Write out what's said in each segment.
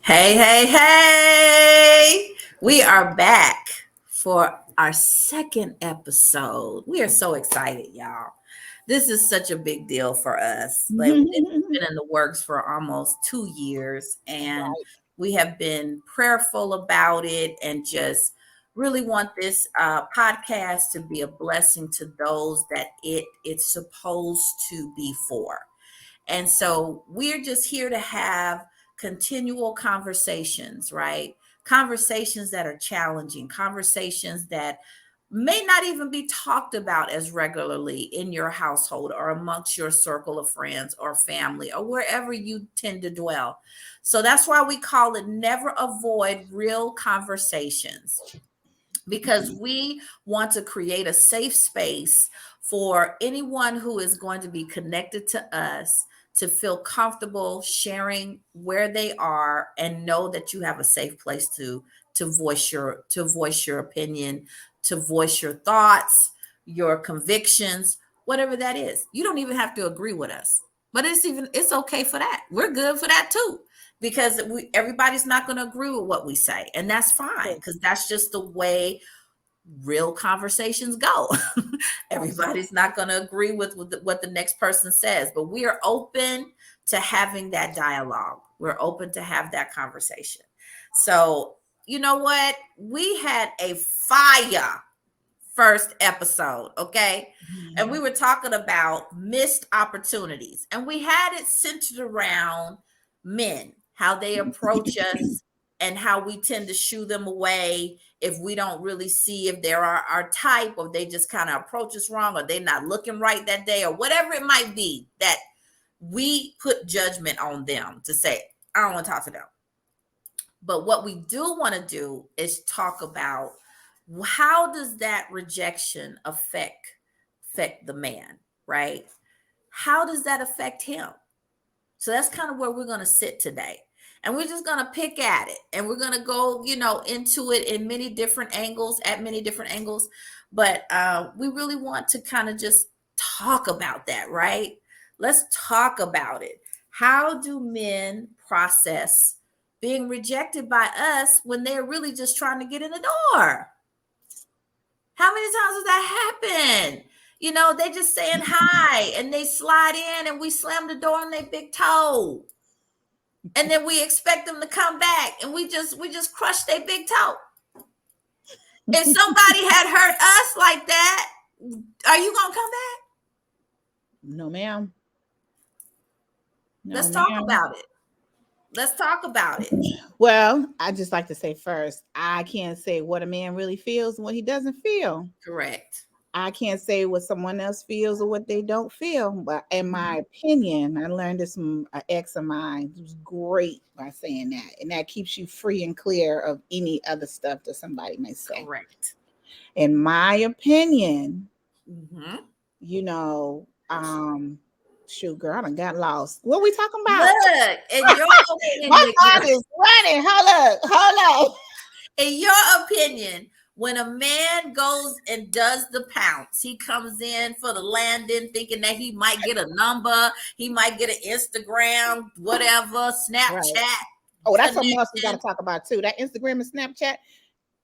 Hey, hey, hey! We are back for our second episode. We are so excited, y'all. This is such a big deal for us. Like, it's been in the works for almost 2 years, and Right. we have been prayerful about it and just really want this podcast to be a blessing to those that it's supposed to be for. And so we're just here to have continual conversations, right? Conversations that are challenging, conversations that may not even be talked about as regularly in your household or amongst your circle of friends or family or wherever you tend to dwell. So that's why we call it Never Avoid Real Conversations, because we want to create a safe space for anyone who is going to be connected to us to feel comfortable sharing where they are and know that you have a safe place to voice your opinion, to voice your thoughts, your convictions, whatever that is. You don't even have to agree with us, but it's okay for that. We're good for that too, because everybody's not going to agree with what we say, and that's fine, because that's just the way real conversations go. Everybody's not going to agree with what the next person says, but we are open to having that dialogue. We're open to have that conversation. So, you know what? We had a fire first episode, okay? And we were talking about missed opportunities, and we had it centered around men, how they approach us and how we tend to shoo them away if we don't really see if they're our type, or they just kind of approach us wrong, or they're not looking right that day, or whatever it might be, that we put judgment on them to say, I don't want to talk to them. But what we do want to do is talk about how does that rejection affect the man, right? How does that affect him? So that's kind of where we're going to sit today. And we're just going to pick at it, and we're going to go, into it in many different angles, at many different angles. But we really want to kind of just talk about that, right? Let's talk about it. How do men process being rejected by us when they're really just trying to get in the door? How many times does that happen? They just saying hi and they slide in and we slam the door on their big toe. And then we expect them to come back and we just crush their big toe. If somebody had hurt us like that, are you gonna come back? No, ma'am. No, Let's talk ma'am. about it. Let's talk about it. Well, I just like to say first, I can't say what a man really feels and what he doesn't feel. Correct. I can't say what someone else feels or what they don't feel. But in my opinion, I learned this from an ex of mine who's great by saying that. And that keeps you free and clear of any other stuff that somebody may say. Correct. In my opinion, Mm-hmm. shoot, girl, I done got lost. What we talking about? Look, in your My opinion, mind is running. Hold up. in your opinion, when a man goes and does the pounce, he comes in for the landing thinking that he might get a number, he might get an Instagram, whatever, Snapchat. Right. Oh, that's something else we got to talk about too. That Instagram and Snapchat.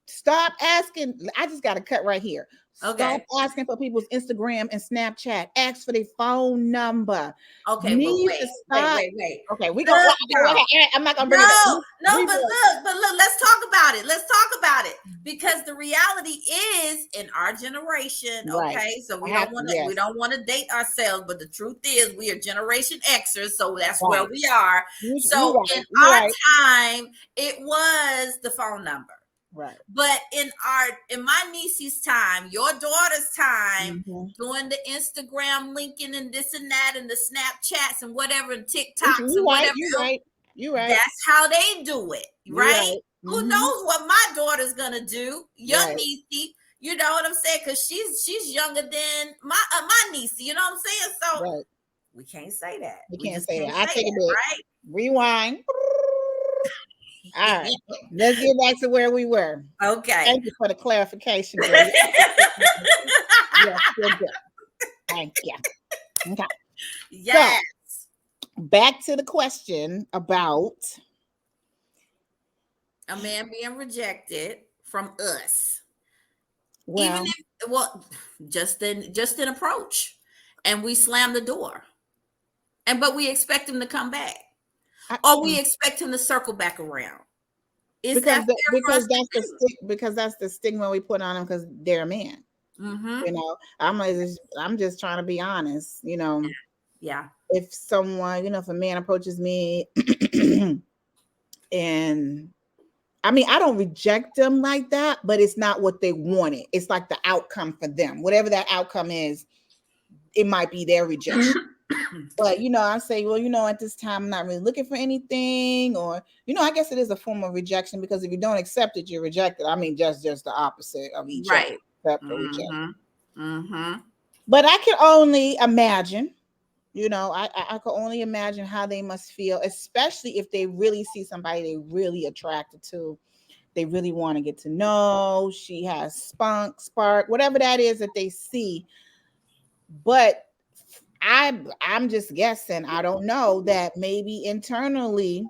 Stop asking. I just got to cut right here. Stop Okay. asking for people's Instagram and Snapchat. Ask for their phone number. Okay, You but need to stop. wait. Okay, we go. Look, y'all. I'm not gonna bring it No, up. no, but look, let's talk about it. Let's talk about it. Because the reality is in our generation, Right. okay. So I have to. we Yes. don't want to date ourselves, but the truth is we are Generation Xers, so that's where Right. we are. You So right. in You our right. time, it was the phone number. Right. But in my niece's time, your daughter's time, Mhm. doing the Instagram linking and this and that and the Snapchats and whatever and TikToks You and right. whatever You else, right. You right. that's how they do it, You right? right. Who Mhm. knows what my daughter's gonna do? Your Right. niecey, you know what I'm saying? Because she's younger than my niecey, you know what I'm saying? So Right. we can't say that. You We can't just say can't that. I say take it that, back. Rewind. All right. Let's get back to where we were. right? Okay. Thank you for the clarification, girl. Yes, you're good. Thank you. Okay. Yes. So back to the question about A man being rejected from us. well, Even if just an approach and we slam the door. But we expect him to come back. I, Or we expect him to circle back around. Is because that fair for us to do? because that's the stigma we put on them because they're a man. Mm-hmm. You know, I'm just trying to be honest. You know, Yeah. if someone, if a man approaches me and I mean, I don't reject them like that, but it's not what they wanted. It's like the outcome for them. Whatever that outcome is, it might be their rejection. But I say, well, at this time I'm not really looking for anything, or I guess it is a form of rejection because if you don't accept it, you're rejected. I mean, just the opposite of each other, Right. accept or reject. Mm-hmm. Mm-hmm. But I can only imagine, I can only imagine how they must feel, especially if they really see somebody they really attracted to. They really want to get to know. She has spunk, spark, whatever that is that they see. But I'm just guessing. I don't know that maybe internally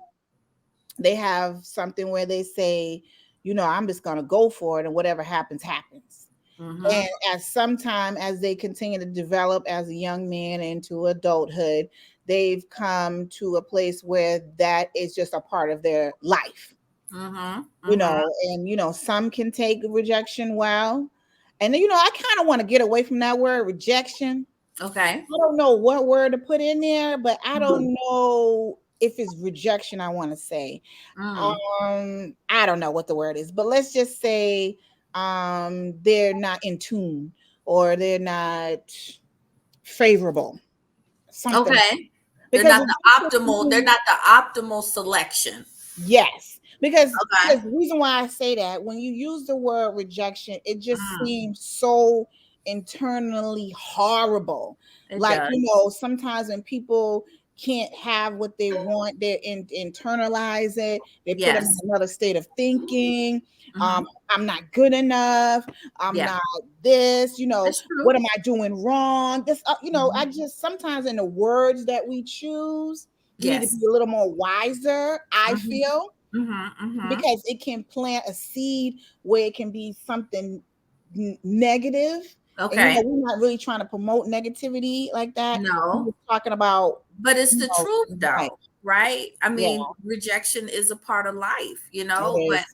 they have something where they say, I'm just gonna go for it, and whatever happens, happens. Mm-hmm. And as they continue to develop as a young man into adulthood, they've come to a place where that is just a part of their life. Mm-hmm. And some can take rejection well. And then, I kind of want to get away from that word rejection. Okay. I don't know what word to put in there, but I don't know if it's rejection I want to say. I don't know what the word is, but let's just say they're not in tune or they're not favorable. Something. Okay. They're Because not the optimal selection. yes. Because Okay. the reason why I say that, when you use the word rejection, it just Mm. seems so internally horrible. It Like, does. sometimes when people can't have what they want, they internalize it. They put them in Yes. another state of thinking. Mhm. I'm not good enough. I'm Yeah. not this, That's true. what am I doing wrong? This, I Mhm. just sometimes in the words that we choose, we need to Yes. be a little more wiser, I Mhm. feel, Mhm. Mhm. because it can plant a seed where it can be something negative. And Okay. we're not really trying to promote negativity like that. We're No. just talking about, But it's the truth right. though, right? I Yeah, mean, rejection is a part of life, it is.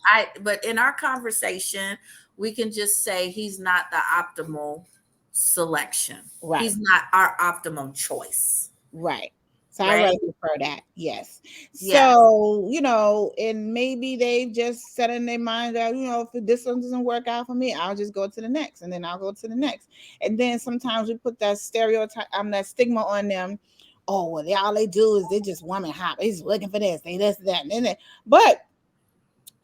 but in our conversation, we can just say he's not the optimal selection. Right. He's not our optimum choice. Right. So I Right? rather prefer that. Yes. Yeah. So, and maybe they just set in their mind that, if this one doesn't work out for me, I'll just go to the next, and then I'll go to the next. And then sometimes we put that stereotype, that stigma on them. Oh, well, all they do is they just woman hop. They're just looking for this, they this, that, and then. But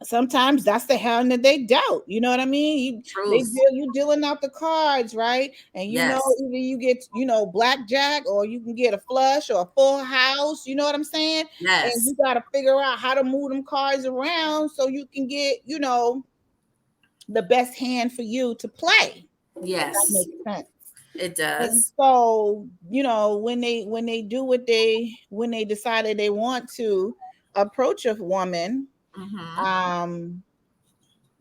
sometimes that's the hand that they dealt. You know what I mean? Truth. You dealing out the cards, right? And Yes. either you get blackjack, or you can get a flush or a full house. You know what I'm saying? And Yes. you got to figure out how to move them cards around so you can get the best hand for you to play. If that Yes. makes sense. It And does. so when they do when they decided they want to approach a woman, Mhm.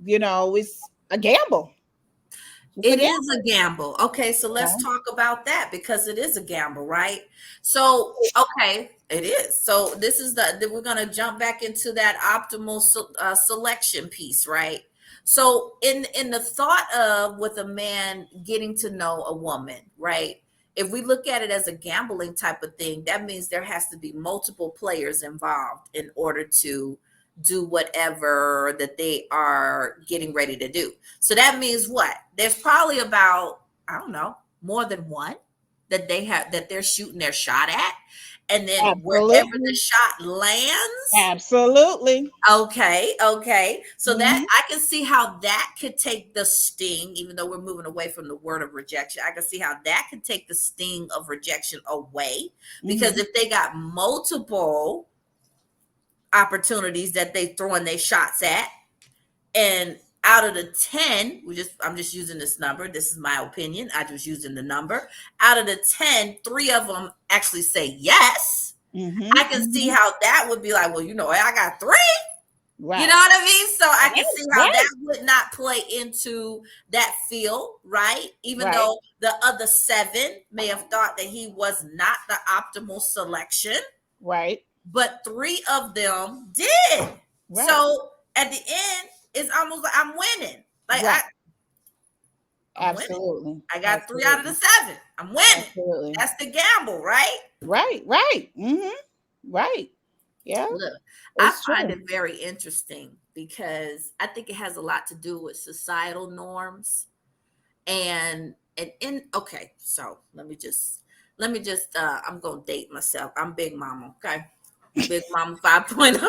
it's a gamble. It's a It gamble. is a gamble. Okay, so let's Yeah. talk about that because it is a gamble, right? So, okay, it is. So this is we're gonna jump back into that optimal selection piece, right? So in the thought of with a man getting to know a woman, right? If we look at it as a gambling type of thing, that means there has to be multiple players involved in order to do whatever that they are getting ready to do. So that means what? There's probably about, I don't know, more than one that they're shooting their shot at. And then wherever the Absolutely. shot lands, Absolutely. okay. So that Hmm. I can see how that could take the sting, even though we're moving away from the word of rejection. I can see how that could take the sting of rejection away. Because Hmm. if they got multiple opportunities that they throwing their shots at, and out of the 10, I'm just using this number. This is my opinion. I just using the number. Out of the 10, 3 of them actually say yes. I Hmm. can see Hmm. how that would be like, well, I got 3. You know Right. what I mean? So I can Right. see how Right. that would not play into that field, right? Even Right. though the other 7 may have thought that he was not the optimal selection, Right. but 3 of them did. Right. So at the end, it's almost like I'm winning. Like Right. I'm winning. Absolutely. I got 3 out of the Absolutely. 7. I'm winning. Absolutely. That's the gamble, right? Right. Right. Hmm. Right. Yeah. Look, I It's find true. it very interesting because I think it has a lot to do with societal norms and in okay, so I'm gonna date myself. I'm Big Mama, okay? Big Mama 5.0.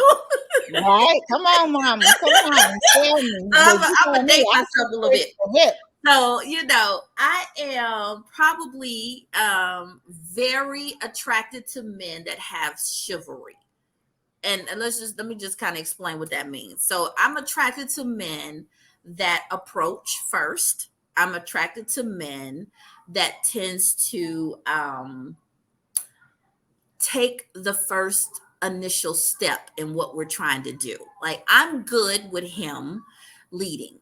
Right. Come on, mama. Come on. Tell me. I'm But you gonna tell me date I'm myself a little quick bit. to the hip. So, I am probably very attracted to men that have chivalry. And let me just kind of explain what that means. So, I'm attracted to men that approach first. I'm attracted to men that tends to take the first initial step in what we're trying to do. Like I'm good with him leading,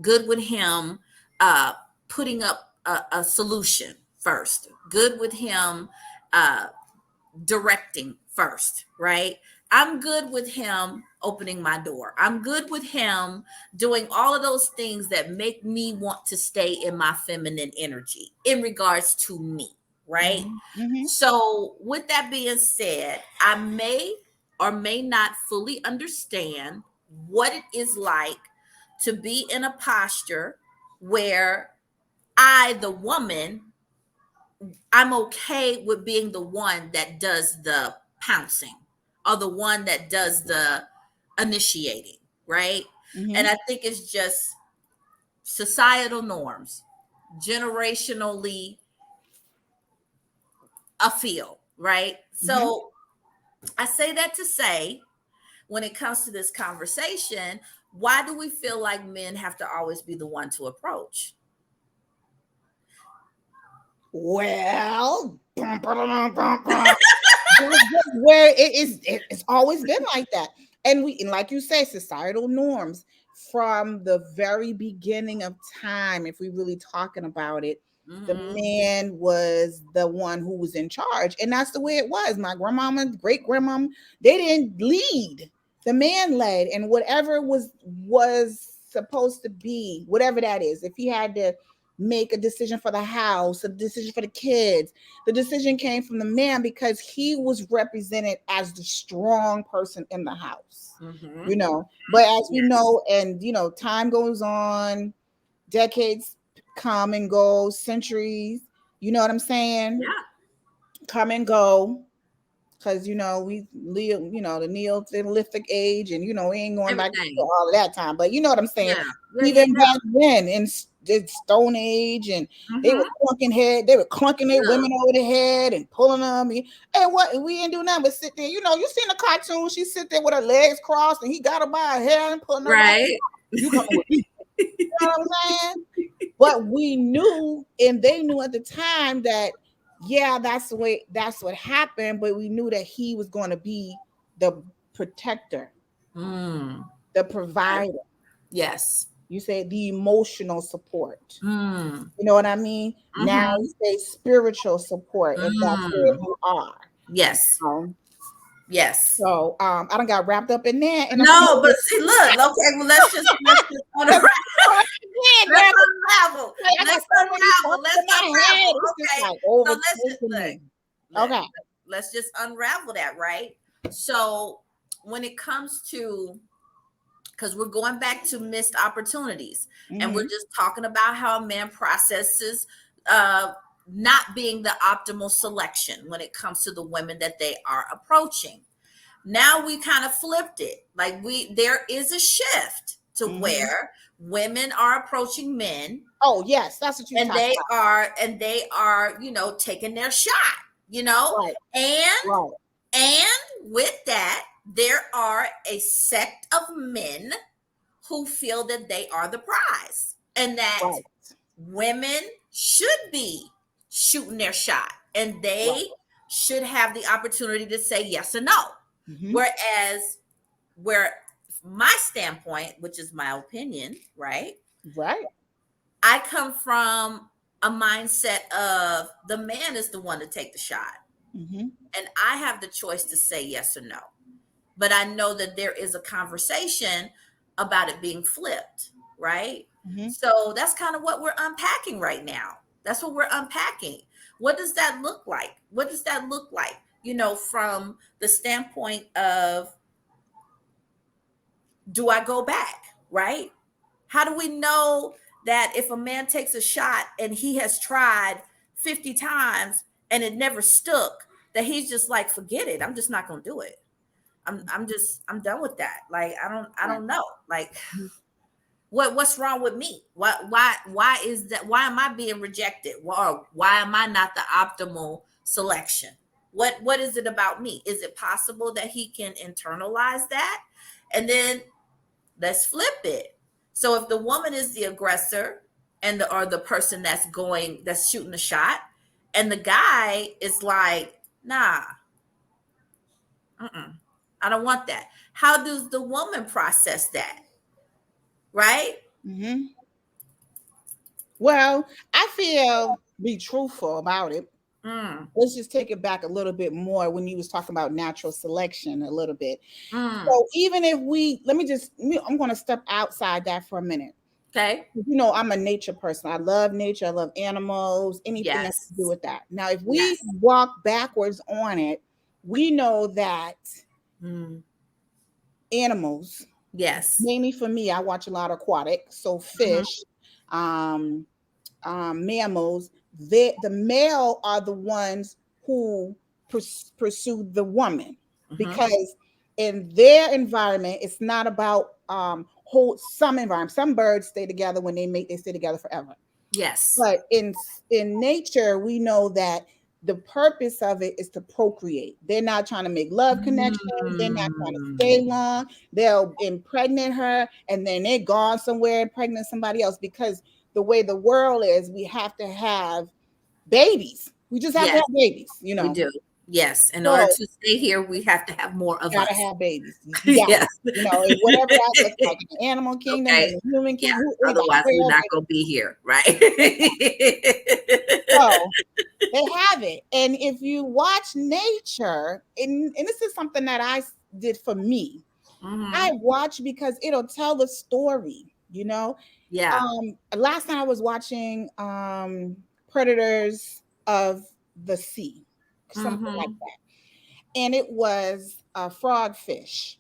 good with him uh, putting up a solution first, good with him uh, directing first, right? I'm good with him opening my door. I'm good with him doing all of those things that make me want to stay in my feminine energy in regards to me, right? Hmm. Hmm. So, with that being said, I may or may not fully understand what it is like to be in a posture where I, the woman, I'm okay with being the one that does the pouncing or the one that does the initiating, right? And Hmm. I think it's just societal norms, generationally a feel, right? Hmm. So I say that to say, when it comes to this conversation, why do we feel like men have to always be the one to approach? Well, that's just where it is. It's always been like that. And like you say, societal norms from the very beginning of time, if we really talking about it, the Hmm. man was the one who was in charge. And that's the way it was. My grandmama, great grandmama, they didn't lead. The man led, and whatever was supposed to be, whatever that is, if he had to make a decision for the house, a decision for the kids, the decision came from the man because he was represented as the strong person in the house, Hmm. you know. But as we Yes. know, and time goes on, decades come and go, centuries, you know what I'm saying? Yeah. Come and go. Because we live, the Neolithic age, and we ain't going back to Everything. all of that time. But you know what I'm saying? Yeah. Yeah. Even back then in the Stone Age, and they were Hmm. they were clunking their Look, women over the head and pulling them. And what we ain't do nothing but sit there. You seen the cartoon? She sit there with her legs crossed, and he got her by her hair and pulling her right. right. You coming with me? You know what I'm saying? But we knew, and they knew at the time that, yeah, that's what happened. But we knew that he was going to be the protector, Mm. the provider. Yes. You say the emotional support. Mm. You know what I mean? Now Mm-hmm. you say spiritual support if that's where Mm. you are. Yes. Um, Yes. so I don't got wrapped up in that, and I'm No, but see, look, okay, well, let's just unravel. again, Let's girl, unravel. I got Let's so many unravel. thoughts Let's in my head. unravel. It's just Okay. like So let's just overtaking look. me. Let, Okay. let's just unravel that, right? So when it comes to, because we're going back to missed opportunities, and we're Mm-hmm. just talking about how a man processes uh not being the optimal selection when it comes to the women that they are approaching. Now we kind of flipped it. Like there is a shift to Mm-hmm. where women are approaching men, Oh yes, that's what you and talking they are taking their shot, you know about. Right. and Right. and with that, there are a sect of men who feel that they are the prize, and that Right. women should be shooting their shot, and Right. they should have the opportunity to say yes or no. Mm-hmm. Whereas, where my standpoint, which is my opinion, right? Right. I come from a mindset of the man is the one to take the shot, Mm-hmm. and I have the choice to say yes or no. But I know that there is a conversation about it being flipped, right? Mm-hmm. So that's kind of what we're unpacking right now. That's what we're unpacking. What does that look like? What does that look like? From the standpoint of, do I go back, right? How do we know that if a man takes a shot and he has tried 50 times and it never stuck, that he's just like, forget it. I'm just not going to do it. I'm done with that. Like, I Right. don't know. Like, what's wrong with me? Why is that? Why am I being rejected? Why am I not the optimal selection? What is it about me? Is it possible that he can internalize that? And then let's flip it. So if the woman is the aggressor and the person that's shooting the shot, and the guy is like, nah, I don't want that. How does the woman process that? Right? Mm-hmm. Well, I feel be truthful about it. Mm, Let's just take it back a little bit more when you was talking about natural selection a little bit. mm. So even if I'm going to step outside that for a minute. Okay. I'm a nature person. I love nature. I love animals, anything that has to do Yes. with that. Now, if we Yes. walk backwards on it, we know that Mm. animals, Yes. mainly for me, I watch a lot of aquatic, so Mhm. fish, um, mammals, the male are the ones who pursue the woman Mhm. because in their environment, it's not about hold some environment. Some birds stay together when they mate; they stay together forever. Yes. But in nature, we know that the purpose of it is to procreate. They're not trying to make love connections. They're not trying to stay Mm. long. They'll impregnate her and then they're gone somewhere and pregnant somebody else because the way the world is, we have to have babies. We just have to Yes, have babies, we do. Yes. In order So to stay here, we have to have more of gotta us. have babies. You got Yes. in whatever that looks like in the animal kingdom Okay. and the human Yeah. kingdom, anybody, Otherwise, we're wherever. not going to be here. Right. So they have it. And if you watch nature, and this is something that I did for me, I Hmm. watch because it'll tell the story. Yeah. Last time I was watching Predators of the Sea, something like Hmm. that. And it was a frogfish.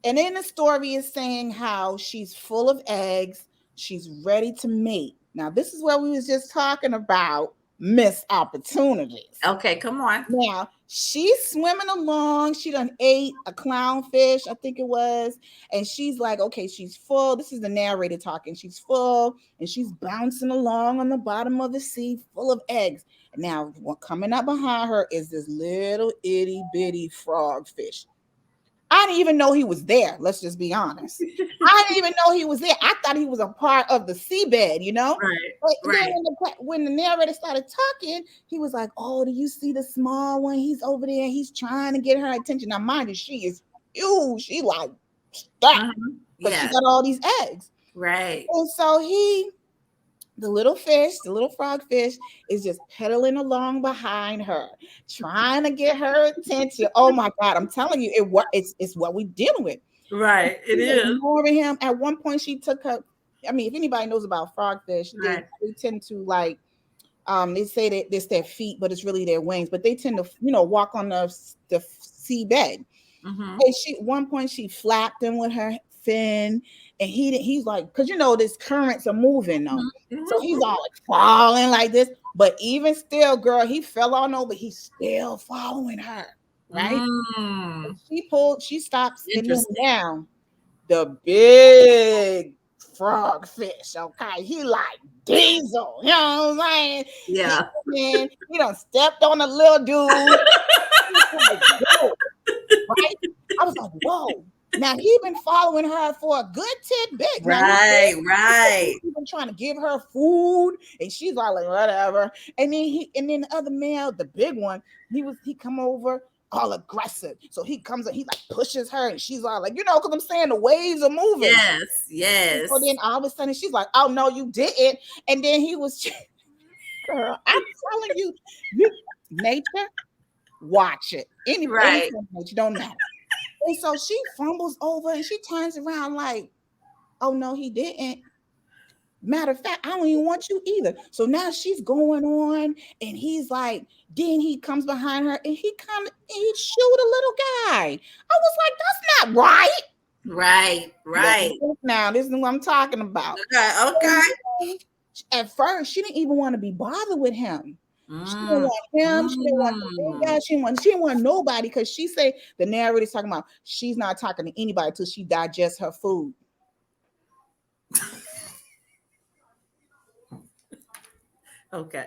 And in the story is saying how she's full of eggs, she's ready to mate. Now, this is where we was just talking about missed opportunities. Okay. Come on. Now she's swimming along. She done ate a clownfish, I think it was. And she's like, okay, she's full. This is the narrator talking. She's full and she's bouncing along on the bottom of the sea full of eggs. Now, what coming up behind her is this little itty bitty frogfish. I didn't even know he was there. Let's just be honest. I didn't even know he was there. I thought he was a part of the seabed. Right. But then Right. when the narrator started talking, he was like, "Oh, do you see the small one? He's over there. He's trying to get her attention." Now, mind you, she is huge. She like that Hmm. because she Yes. got all these eggs. Right. And so the little fish, the little frogfish, is just pedaling along behind her, trying to get her attention. Oh my God, I'm telling you, it's what we're dealing with. Right. It She's is. ignoring him. At one point, she took her. I mean, if anybody knows about frogfish, Right. they tend to like they say that it's their feet, but it's really their wings. But they tend to, walk on the seabed. Mm-hmm. And she, at one point, she flapped him with her fin, and he's like, because this currents are moving though, so he's all like falling like this. But even still, girl, he fell on over. He's still following her, right? Mm. She stops, and then Interesting. now the big frogfish, okay, he like Diesel, you know what I'm saying? Yeah. He done stepped on a little dude. Like, whoa, right? I was like, whoa. Now he been following her for a good tidbit. Now Right. Right. he been trying to give her food, and she's all like, whatever. And then the other male, the big one, he come over all aggressive. So he comes and he like pushes her, and she's all like, because I'm saying the waves are moving. Yes. And Yes. so then all of a sudden she's like, oh no, you didn't. And then he was, girl, I'm telling you, nature, watch it. Right. Anything, nature don't matter. And so she fumbles over and she turns around like, oh no, he didn't. Matter of fact, I don't even want you either. So now she's going on, and he's like, then he comes behind her and he shoot a little guy. I was like, that's not right. Right. Right. Now, this is what I'm talking about. Okay. Okay. At first, she didn't even want to be bothered with him. She didn't want him. She didn't want the big guy. She didn't want nobody, because she said the narrator's talking about she's not talking to anybody till she digests her food. Okay.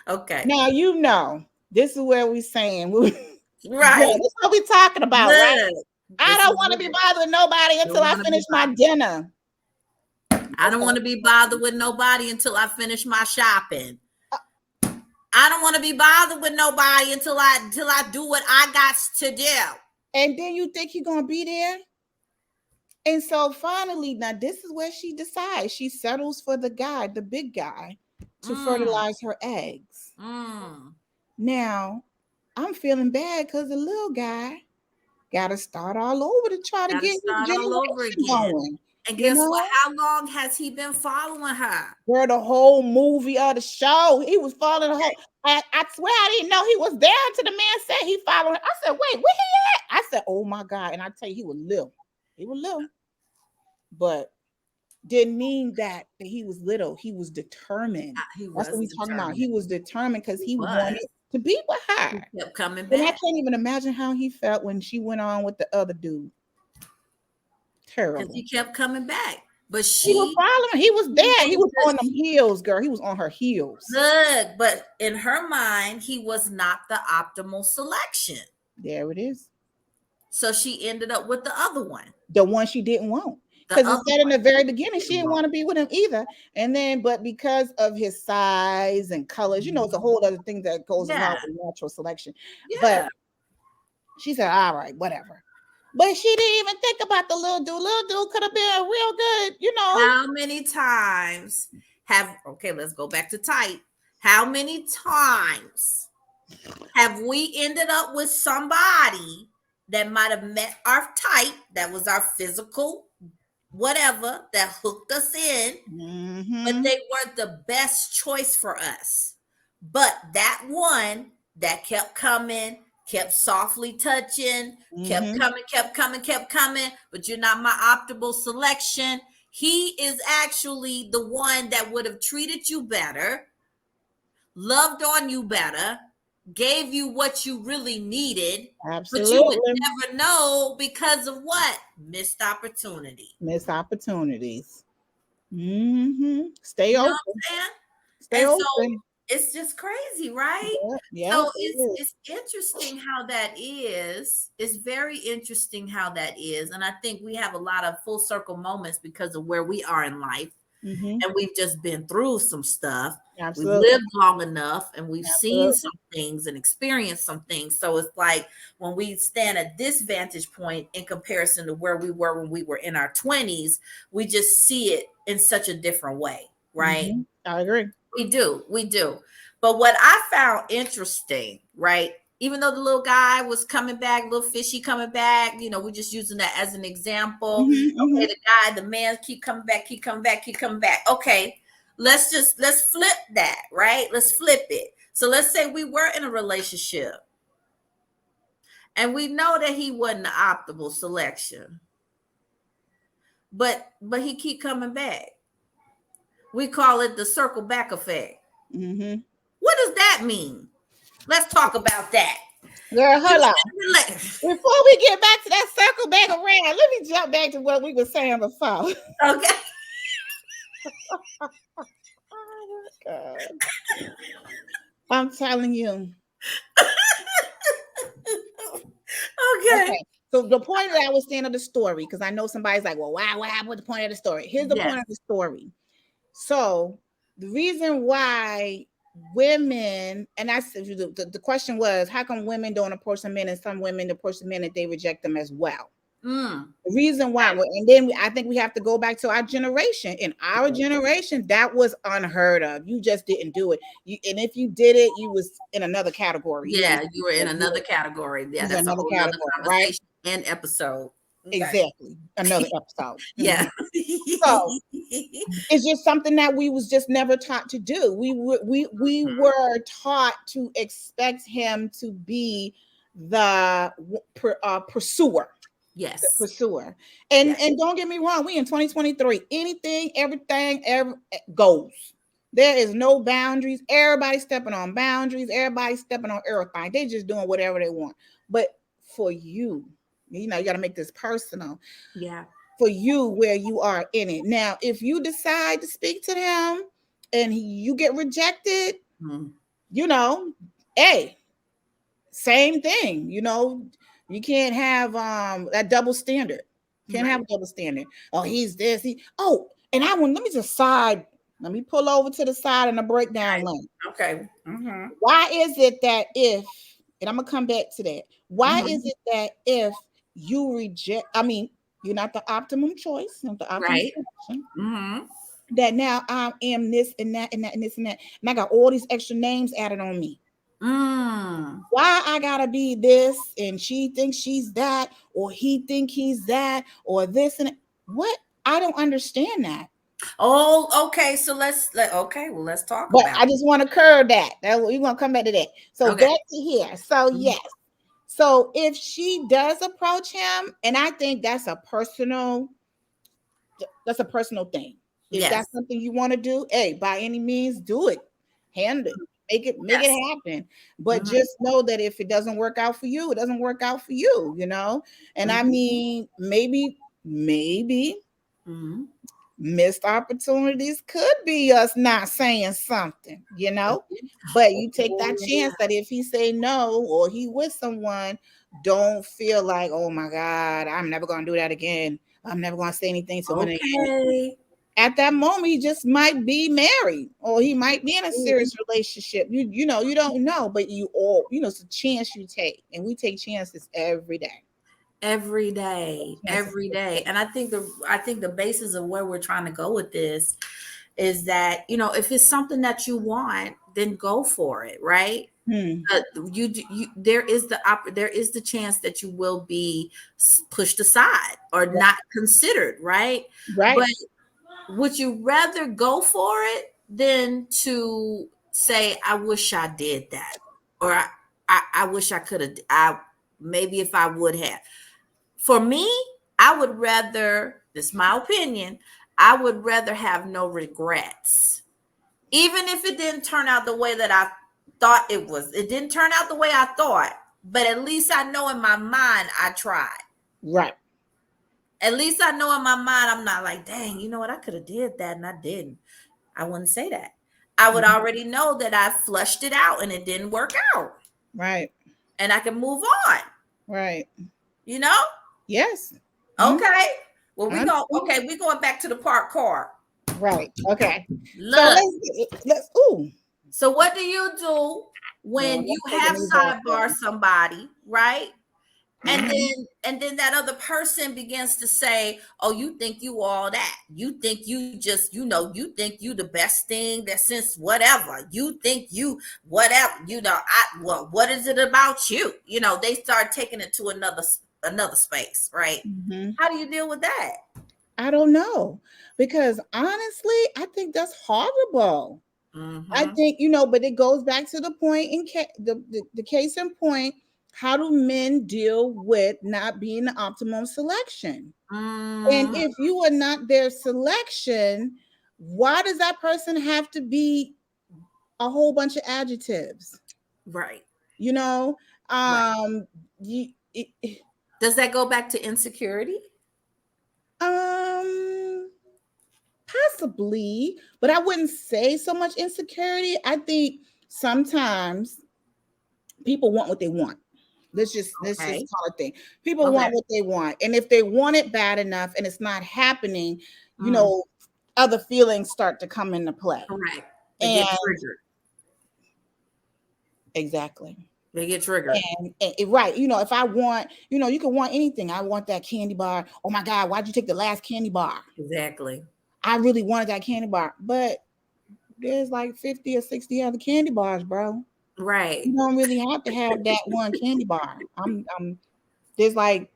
Okay. Now this is where we're saying Right. this is what we're talking about, Good. right? I don't want to be bothered with nobody until I finish my dinner. I don't want to be bothered with nobody until I finish my shopping. I don't want to be bothered with nobody until I do what I got to do. And then you think you're gonna be there? And so finally, now this is where she decides. She settles for the guy, the big guy, to fertilize her eggs. Now, I'm feeling bad because the little guy got to start all over to try to get his generation going. And guess what? How long has he been following her? Girl, the whole movie of the show, he was following her. I swear I didn't know he was there until the man said he followed her. I said, wait, where he at? I said, oh my God. And I tell you, he was little. He was little. But didn't mean that he was little. He was determined. That's what we're talking about. He was determined because he wanted to be with her. He kept coming back. And I can't even imagine how he felt when she went on with the other dude. Terrible. Because he kept coming back. But he was following. He was there. He was on them heels, girl. He was on her heels. Good. But in her mind, he was not the optimal selection. There it is. So she ended up with the other one. The one she didn't want. Because it said in the very beginning, she didn't want to be with him either. And then, but because of his size and colors, it's a whole other thing that goes along with natural selection. Yeah. But she said, all right, whatever. But she didn't even think about the little dude. Little dude could have been real good, How many times let's go back to tight. How many times have we ended up with somebody that might have met our type, that was our physical whatever, that hooked us in, but they weren't the best choice for us. But that one that kept coming, kept softly touching, kept coming, but you're not my optimal selection. He is actually the one that would have treated you better, loved on you better, gave you what you really needed. Absolutely. But you would never know because of what? Missed opportunity. Missed opportunities. Stay open. Stay open. So it's just crazy, right? Yeah. So it's interesting how that is. It's very interesting how that is. And I think we have a lot of full circle moments because of where we are in life. Mhm. and we've just been through some stuff. We've Absolutely. lived long enough and we've seen Absolutely. some things and experienced some things. So it's like when we stand at this vantage point in comparison to where we were when we were in our 20s, we just see it in such a different way, right? Mhm. I agree. We do. We do. But what I found interesting, right? Even though the little guy was coming back, little fishy coming back, we're just using that as an example. Mhm. Okay, Mhm. the man keep coming back, keep coming back, keep coming back. Okay, let's flip that, right? Let's flip it. So let's say we were in a relationship and we know that he wasn't the optimal selection, but he keep coming back. We call it the circle back effect. Mhm. What does that mean? Let's talk about that. Girl, You hold on. said Before we get back to that circle back around, let me jump back to what we were saying before. okay. Oh my God. I'm telling you. Okay. Okay. So the point that I was saying of the story, because I know somebody's like, well, why? What happened with the point of the story? Here's the point Yes. of the story. So the reason why women, and that's the question was, how come women don't approach the men and some women approach the men and they reject them as well? Mm. The reason why, and then I think we have to go back to our generation. In our generation, that was unheard of. You just didn't do it. And if you did it, you was in another category. Yeah, you were in another category. Yeah, Was that's a another whole nother category, right? conversation and episode. Okay. Exactly, another episode. Yeah. So it's just something that we was just never taught to do. We were taught to expect him to be the pursuer. The Yes. pursuer. And Yes. don't get me wrong, we in 2023. Anything, everything, goes. There is no boundaries. Everybody stepping on boundaries. Everybody stepping on everything. They just doing whatever they want. But for you, you got to make this personal. Yeah. For you, where you are in it. Now, if you decide to speak to them and you get rejected, Mm. hey, same thing. You can't have that double standard. Can't have a double standard. Oh, he's this. And let me just let me pull over to the side in the breakdown lane. Okay. Mm-hmm. Why is it that and I'm gonna come back to that. Why is it that if you reject, you're not the optimum choice, not the optimum Right. selection, Mm-hmm. that now I am this and that and that and this and that, and I got all these extra names added on me. Mm. Why I gotta be this and she thinks she's that, or he think he's that, or this and what? I don't understand that. Oh, okay. So let's talk But about I just want to curb that. We want to come back to that. So Okay. back to here. So Mhm. yes. So if she does approach him, and I think that's a personal thing. If Yes. that's something you want to do, hey, by any means, do it. Hand it. Make Yes. it happen. But Mhm. just know that if it doesn't work out for you, it doesn't work out for you, And I Mhm. mean, maybe Mhm. missed opportunities could be us not saying something, but you take that Oh, chance that if he say no or he with someone, don't feel like, oh my God, I'm never gonna do that again. I'm never gonna say anything to him again. okay. At that moment, he just might be married or he might be in a serious relationship. You don't know, but it's a chance you take, and we take chances every day. Every day, Chances. every day. And I think the basis of where we're trying to go with this is that, if it's something that you want, then go for it, right? Hmm. There is the chance that you will be pushed aside or not considered, right? Right. But would you rather go for it than to say, I wish I did that, or I wish I could have, maybe if I would have. For me, I would rather, this is my opinion, I would rather have no regrets. Even if it didn't turn out the way that I thought it was. It didn't turn out the way I thought, but at least I know in my mind I tried. Right. At least I know in my mind I'm not like, dang, you know what? I could have did that and I didn't. I wouldn't say that. I would already know that I flushed it out and it didn't work out. Right. And I can move on. Right. You know? Yes. Okay. Well, Understood. we're going back to the parked car. Right. Okay. So Look. let's ooh. So what do you do No, when you let's take have these off sidebar somebody, right? And there. then that other person begins to say, "Oh, you think you all that? You think you just, you think you the best thing that since whatever. You think you whatever, what is it about you?" They start taking it to another space, right? Mm-hmm. How do you deal with that? I don't know because honestly, I think that's horrible. I Mm-hmm. think but it goes back to the point the case in point. How do men deal with not being the optimum selection? And Mm-hmm. if you are not their selection, why does that person have to be a whole bunch of adjectives? Right. You know, Right. you, it, Does that go back to insecurity? um, possibly, but I wouldn't say so much insecurity. I think sometimes people want what they want. Let's just Okay. call it thing. People Okay. want what they want, and if they want it bad enough and it's not happening, you Mm, know, other feelings start to come into play. correct. They And get triggered. exactly. They get triggered. Right, if I want, you can want anything. I want that candy bar. Oh my God, why'd you take the last candy bar? Exactly. I really wanted that candy bar, but there's like 50 or 60 other candy bars, bro. Right. You don't really have to have that one candy bar. There's like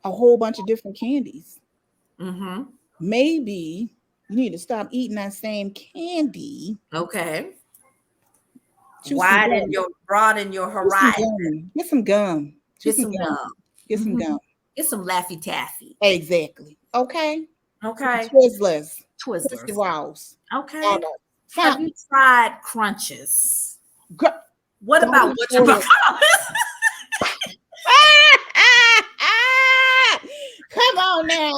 a whole bunch of different candies. Mm-hmm. Maybe you need to stop eating that same candy. Okay. Chew some Widen gum. your broaden your Chew some horizon. gum. Get some gum. Chew Get some some gum. gum. Get some Mm-hmm. gum. Get some Laffy Taffy. Exactly. Okay. Some Okay. Twizzlers. Twisted Twizzlers. Rolls. All Okay. that. Have you Something. tried crunches? Gr- What Don't about even what you go there. call Come on now.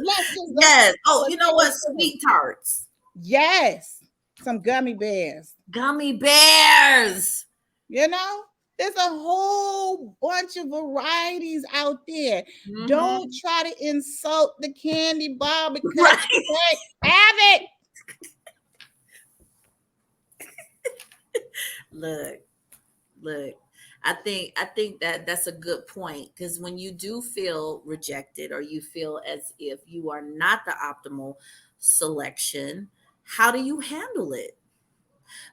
Let's just go Yes. Oh, let's you know take what? it through. Sweet tarts. Yes. Some gummy bears. Gummy bears. You know, there's a whole bunch of varieties out there. Don't Mm-hmm. try to insult the candy bar because Right. you can't have it. Look, look. I think that that's a good point because when you do feel rejected or you feel as if you are not the optimal selection, how do you handle it?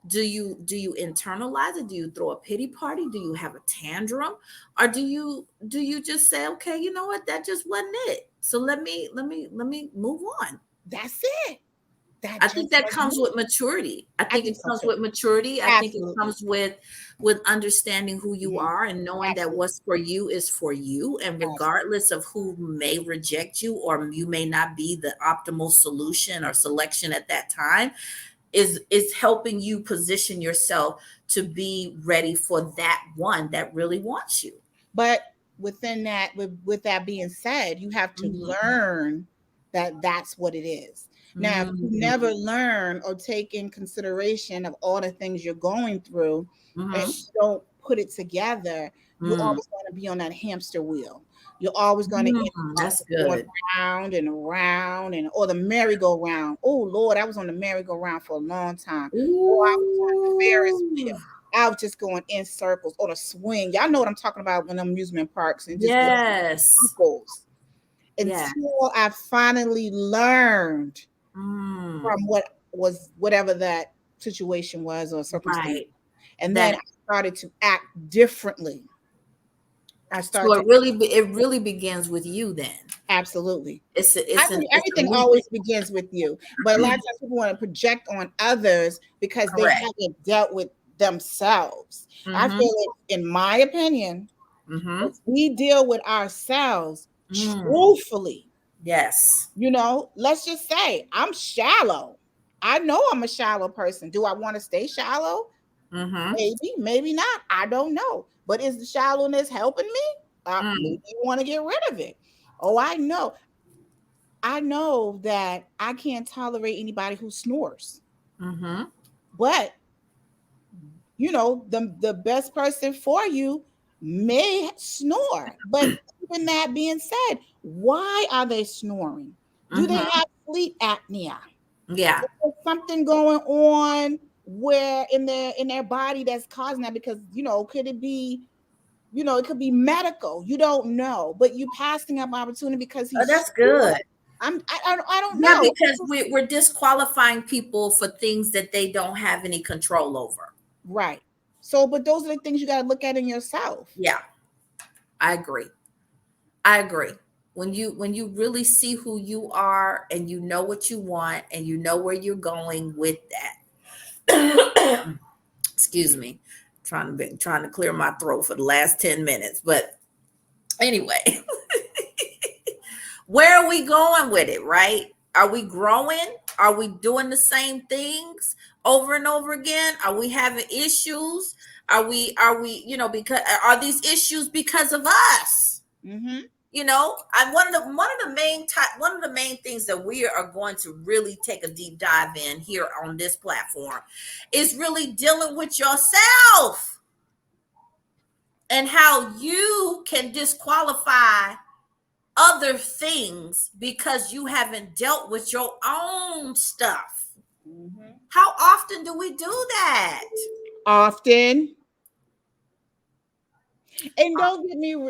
Do you internalize it? Do you throw a pity party? Do you have a tantrum? Or do you just say, okay, you know what, that just wasn't it, so let me move on? That's it. That I think just that wasn't comes it. with maturity. I I think it think so comes too. with maturity. I think it Absolutely. comes with understanding who you Mhm. are and knowing that Absolutely. what's for you is for you. And Absolutely. regardless of who may reject you or you may not be the optimal solution or selection at that time, is helping you position yourself to be ready for that one that really wants you. But within that, with that being said, you have to Mhm. learn that that's what it is. Now, if you never Mhm. learn or take in consideration of all the things you're going through and Mhm. you don't put it together, you're Mm. always going to be on that hamster wheel. You're always going to end up That's going good. round and around or the merry-go-round. Oh Lord, I was on the merry-go-round for a long time. Or I was on the Ferris Ooh. wheel. I was just going in circles or the swing. Y'all know what I'm talking about when I'm amusement parks and just going in Yes. circles Yeah. until I finally learned Mm. from whatever that situation was or circumstance. Right. And then That I started to act differently. I so started to it really begins with you then. absolutely. It's a, I it's an think it's a everything new always begins with you, but a lot of times people want to project on others because they correct. haven't dealt with themselves. I feel Mhm. it, in my opinion, if Mhm. we deal with ourselves Mm. truthfully, Yes. let's just say I'm shallow. I know I'm a shallow person. Do I want to stay shallow? Mhm. Maybe, maybe not. I don't know. But is the shallowness helping me? Mm. Maybe you want to get rid of it. Oh, I know. I know that I can't tolerate anybody who snores. Mhm. But the best person for you may snore. But even that being said, why are they snoring? Do they Mm-hmm. have sleep apnea? Yeah. There's something going on where in their body that's causing that, because could it be, it could be medical, you don't know, but you passing up opportunity because Oh, he's that's sure. good. I don't Yeah, know. because we're disqualifying people for things that they don't have any control over. Right. So, but those are the things you got to look at in yourself. Yeah, I agree. I agree. When you really see who you are and you know what you want and you know where you're going with that. Excuse me. Trying to clear my throat for the last 10 minutes. But anyway, where are we going with it, right? Are we growing? Are we doing the same things over and over again? Are we having issues? Are we, because are these issues because of us? Mm-hmm. I one of the main things that we are going to really take a deep dive in here on this platform is really dealing with yourself and how you can disqualify other things because you haven't dealt with your own stuff. Mm-hmm. How often do we do that? Often. And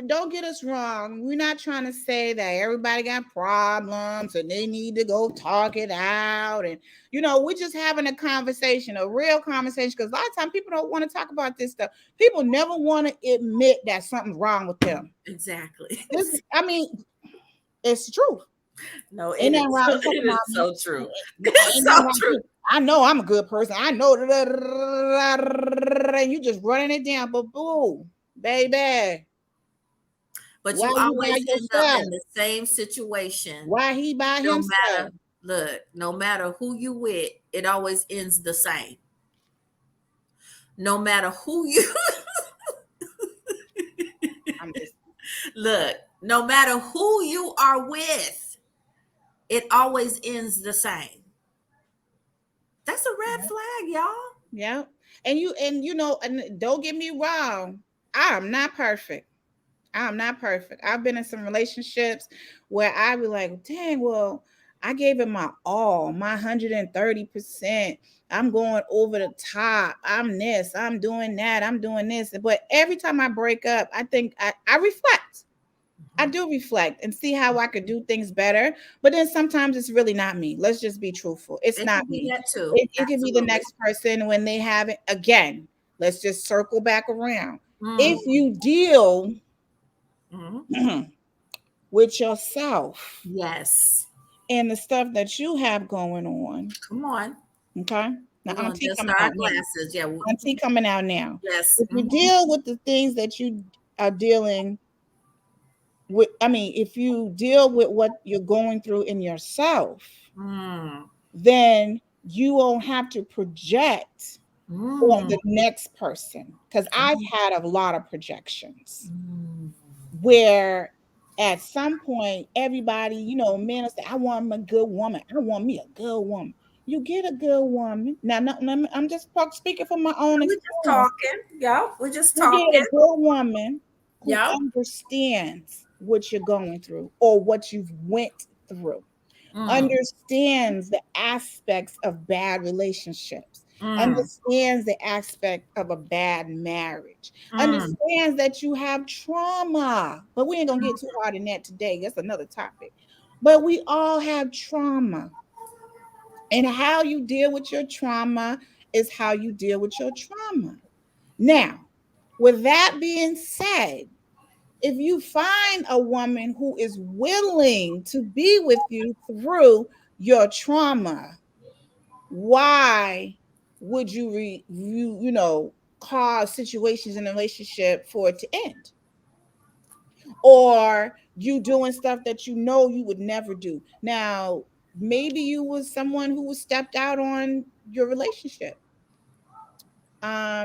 don't get us wrong. We're not trying to say that everybody got problems and they need to go talk it out. And we're just having a conversation, a real conversation. Because a lot of times people don't want to talk about this stuff. People never want to admit that something's wrong with them. Exactly. I mean, it's the truth. No, Ain't it nothing is. wrong. It is so true. It's Ain't so nothing wrong. true. I know I'm a good person. I know that, and you just running it down. But boo, baby. But Why you you by always end up yourself? in the same situation. Why he by No himself? matter, look, no matter who you with, it always ends the same. No matter who you I'm just look, no matter who you are with, it always ends the same. That's a red flag, y'all. yeah. And don't get me wrong, I am not perfect. I'm not perfect. I've been in some relationships where I be like, dang, well, I gave it my all, my 130%. I'm going over the top. I'm this, I'm doing that, I'm doing this. But every time I break up, I think I reflect. I do reflect and see how I could do things better. But then sometimes it's really not me. Let's just be truthful. It's It not can be me. that too. It could be the Absolutely. next person when they have it again. Let's just circle back around. Mm, If you deal mhm. with yourself Yes. and the stuff that you have going on, Come on. okay? Now We're gonna auntie adjust coming our out now. glasses. Yeah. Auntie coming out now. Yes. If you deal with the things that you are dealing with, I mean, if you deal with what you're going through in yourself, Mm, then you won't have to project on mm, the next person. Because come I've on. had a lot of projections Mm. where at some point everybody, men will say, I want a good woman. I want me a good woman. You get a good woman. Now, I'm just speaking from my own We're just experience. talking. Yeah, we're just You get talking. a good woman who Yeah. understands what you're going through or what you've went through, Mm, understands the aspects of bad relationships, mm, understands the aspect of a bad marriage, mm. understands that you have trauma. But we ain't gonna get too hard in that today. That's another topic. But we all have trauma. And how you deal with your trauma is how you deal with your trauma. Now, with that being said, if you find a woman who is willing to be with you through your trauma, why would you cause situations in a relationship for it to end? Or you doing stuff that you would never do. Now, maybe you was someone who was stepped out on your relationship.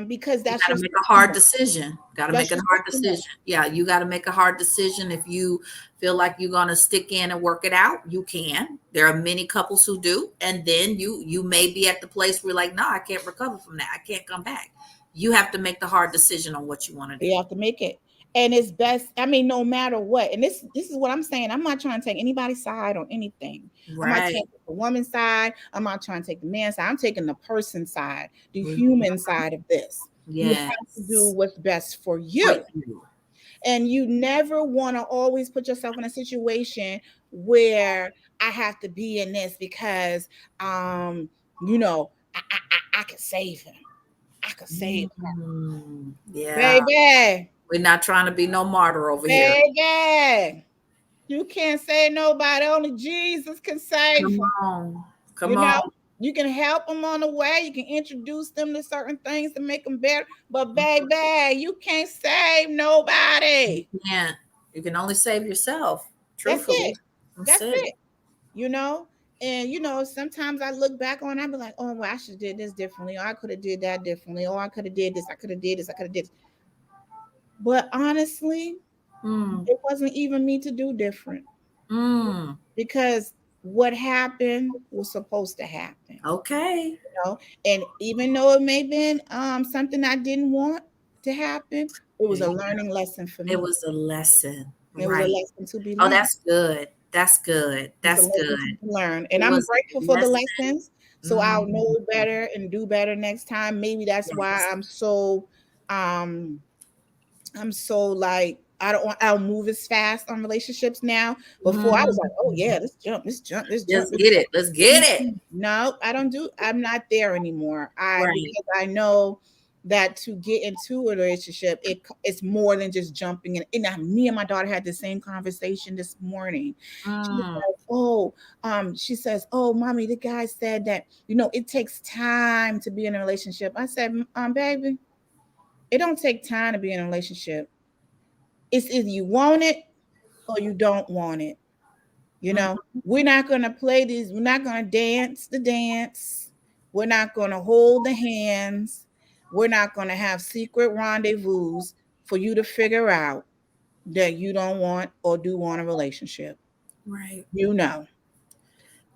Because You that's got your to make a hard sister. decision. Got to make That's a your hard sister. decision. Yeah, you got to make a hard decision. If you feel like you're going to stick in and work it out, you can. There are many couples who do, and then you may be at the place where like, no, I can't recover from that. I can't come back. You have to make the hard decision on what you want to do. You have to make it. And it's best, I mean, no matter what. And this is what I'm saying. I'm not trying to take anybody's side on anything. I'm not Right. taking the woman's side. I'm not trying to take the man's side. I'm taking the person's side, the Mhm. human side of this. You have to do Yes. what's best for For you. you. And you never want to always put yourself in a situation where I have to be in this because you know, I could save him. I could save her. Yeah. Baby, We're not trying to be no martyr over here. baby. You can't save nobody. Only Jesus can save Come them. on. You Come know, on. you can help them on the way. You can introduce them to certain things to make them better. But Mhm. baby, you can't save nobody. You can't. You can only save yourself, That's truthfully. it. That's That's it. it. You know. And sometimes I look back on it, I be like, oh well, I should have did this differently, or I could have did that differently, or I could have did this, I could have did this, I could have did this. But honestly, Mm. it wasn't even me to do different Mm. because what happened was supposed to happen. Okay. And even though it may have been something I didn't want to happen, it There was a you go. learning lesson for It me. was a lesson. It was a Right. lesson to be Oh, learned. that's good. That's good. It was a That's lesson good. to be learned. And It I'm was grateful a for the lesson. lessons. So I'll Mm. know better and do better next time. Maybe that's why Yes. um I'm so like I'll move as fast on relationships now. Before I was like, oh Mm. yeah, let's jump, let's jump, let's jump, Let's let's get jump. it. Let's get it. No, I'm not there anymore. Right. Because I know that to get into a relationship, it's more than just jumping in. And me and my daughter had the same conversation this morning. She was Mm. like, oh, she says, oh, mommy, the guy said that, it takes time to be in a relationship. I said, baby, it don't take time to be in a relationship. It's either you want it or you don't want it. You Mm. know, we're not going to play these, we're not going to dance the dance. We're not going to hold the hands. We're not going to have secret rendezvous for you to figure out that you don't want or do want a relationship. Right. You know.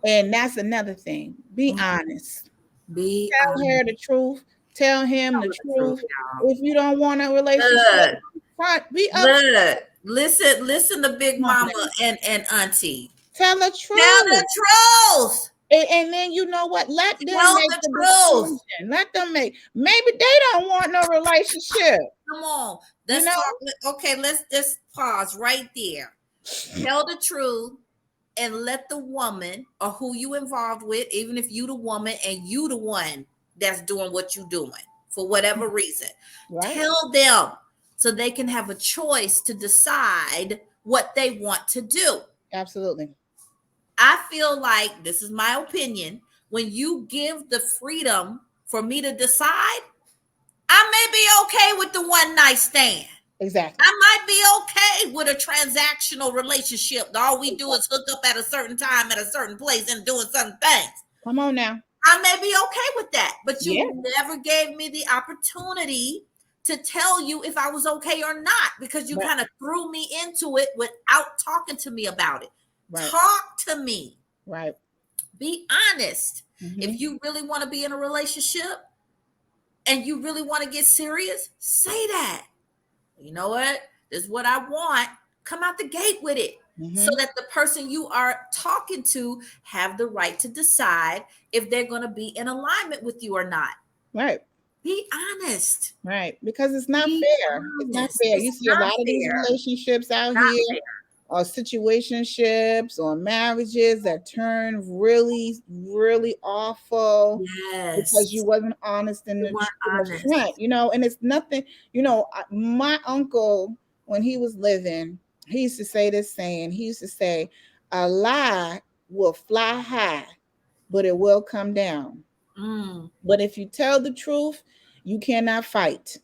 And that's another thing. Be Mm. honest. Be Tell honest. her the truth. Tell him Tell the the truth, truth. y'all. If you don't want a relationship, Look. be upfront. Look. Listen to Big Come on Mama now. and Auntie. Tell the Tell the truth. truth. And then you know what? Let them Tell make the the truth. decision. Let them make. Maybe they don't want no relationship. Come on. You Let's know. talk. Okay, let's just pause right there. Tell the truth and let the woman or who you involved with, even if you the woman and you the one that's doing what you doing for whatever reason, Right. tell them so they can have a choice to decide what they want to do. Absolutely. I feel like this is my opinion. When you give the freedom for me to decide, I may be okay with the one night stand. Exactly. I might be okay with a transactional relationship. All we do is hook up at a certain time at a certain place and doing certain things. Come on now. I may be okay with that, but Yeah. you never gave me the opportunity to tell you if I was okay or not because you Right. kind of threw me into it without talking to me about it. Right. Talk to me. Right. Be honest. If Mm-hmm. you really want to be in a relationship and you really want to get serious, say that. You know what? This is what I want. Come out the gate with it so Mm-hmm. that the person you are talking to have the right to decide if they're going to be in alignment with you or not. Right. Be honest. Right. Because it's not Be fair. It's not honest. fair. You It's see a not lot of these fair. relationships out Not here, fair. or situationships or marriages that turn really, really awful because you Yes. wasn't honest You weren't in the honest. front, and it's nothing, my uncle, when he was living, he used to say this saying, he used to say, a lie will fly high, but it will come down. Mm, But if you tell the truth, you cannot fight.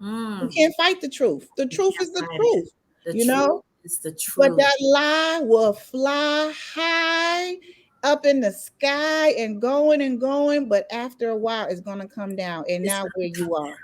You mm. can't fight the truth. The You truth can't is the fight it. truth, The you truth know? is the But truth. that lie will fly high up in the sky and going. But after a while, it's going to come down. And It's now going where to come you are, down.